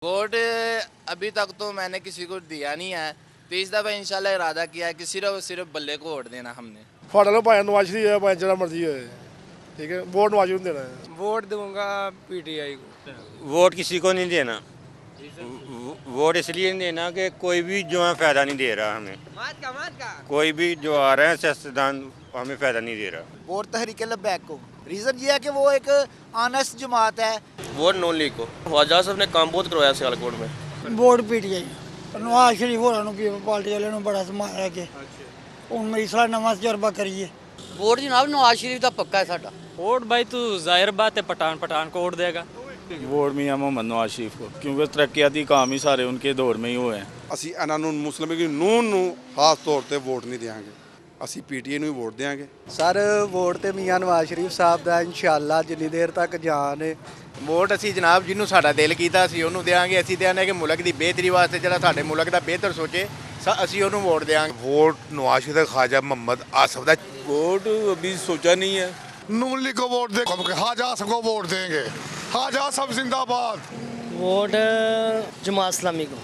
Vote अभी तक तो मैंने किसी को दिया नहीं है, तो इस दफ़ा इंशाल्लाह इरादा किया है कि सिर्फ बल्ले को वोट देना हमने। फाड़ा लो भाई नवाज शरीफ है भाई जरा मर्जी है, ठीक है वोट नवाज शरीफ देना है। वोट दूंगा पीटीआई को। वोट किसी को नहीं देना। वोट इसलिए नहीं देना कि कोई भी जो है फ़ायदा नहीं दे रहा हमें। कोई भी जो आ रहा है सियासतदान हमें फ़ायदा नहीं दे रहा। वोट तहरीक लब्बैक को। रीज़न ये है कि वो एक ऑनेस्ट जमात है। वोट नॉन लीग को। ख्वाजा साहब ने काम बहुत करवाया सियालकोट में। वोट पीटीआई नवाज शरीफ होਰਾਂ ਨੂੰ पार्टी वाले ਨੂੰ बड़ा समाया कि ਹੁਣ ਮੇਰੀ ਸਾਰਾ ਨਵਾਂ ਤਜਰਬਾ ਕਰੀਏ। वोट जनाब नवाज शरीफ का पक्का है साडा। वोट भाई तू जाहिर बात है पठान को वोट देगा। वोट मियां मोहम्मद नवाज शरीफ को, क्योंकि तरक्याती काम ही सारे उनके दौर में ही हुए हैं। ਅਸੀਂ ਇਹਨਾਂ ਨੂੰ ਮੁਸਲਿਮ ਲੀਗ ਨੂਨ ਨੂੰ ਖਾਸ ਤੌਰ ਤੇ ਵੋਟ ਨਹੀਂ ਦੇਵਾਂਗੇ, ਅਸੀਂ ਪੀਟੀਆਈ ਨੂੰ ਹੀ ਵੋਟ ਦੇਵਾਂਗੇ। ਸਰ ਵੋਟ ਤੇ ਮੀਆਂ ਨਵਾਜ਼ ਸ਼ਰੀਫ ਸਾਹਿਬ ਦਾ ਇਨਸ਼ਾਅੱਲਾ ਜਿੰਨੀ ਦੇਰ ਤੱਕ ਜਾਨ ਹੈ। ਵੋਟ ਅਸੀਂ ਜਨਾਬ ਜਿਹਨੂੰ ਸਾਡਾ ਦਿਲ ਕੀਤਾ ਅਸੀਂ ਉਹਨੂੰ ਦੇਵਾਂਗੇ। ਅਸੀਂ ਦੇਣੇ ਕਿ ਮੁਲਕ ਦੀ ਬਿਹਤਰੀ ਵਾਸਤੇ ਜਿਹੜਾ ਸਾਡੇ ਮੁਲਕ ਦਾ ਬਿਹਤਰ ਸੋਚੇ ਅਸੀਂ ਉਹਨੂੰ ਵੋਟ ਦੇਵਾਂਗੇ। वोट नवाज शरीफ ख्वाजा मोहम्मद आसफ का। वोट अभी सोचा नहीं है। नून लीग को वोट दे, ख्वाजा आसफ को वोट देंगे। ख्वाजा आसफ जिंदाबाद। वोट जमात इस्लामी को।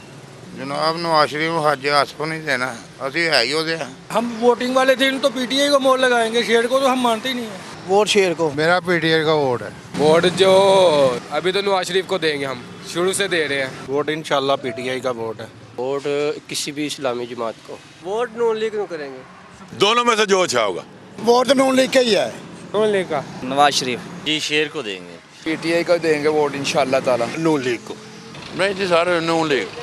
जनाब नवाज शरीफ ख्वाजा आसफ को नहीं देना, असी है ही होते हैं। हम वोटिंग वाले थे तो पीटीआई को वोट लगाएंगे, शेर को तो हम मानते ही नहीं है। वोट शेर को। मेरा पीटीआई का वोट है। वोट जो अभी तो नवाज शरीफ को देंगे, हम शुरू से दे रहे हैं। वोट इंशाल्लाह पीटीआई का वोट है। वोट किसी भी इस्लामी जमात को। वोट नॉन लीग को करेंगे। दोनों में से जो अच्छा होगा। वोट नून लीग का ही है। नॉन लीग का नवाज शरीफ जी शेर को देंगे। पीटीआई को देंगे वोट इंशाल्लाह ताला। नून लीग को नहीं जी, सारे नून लीग।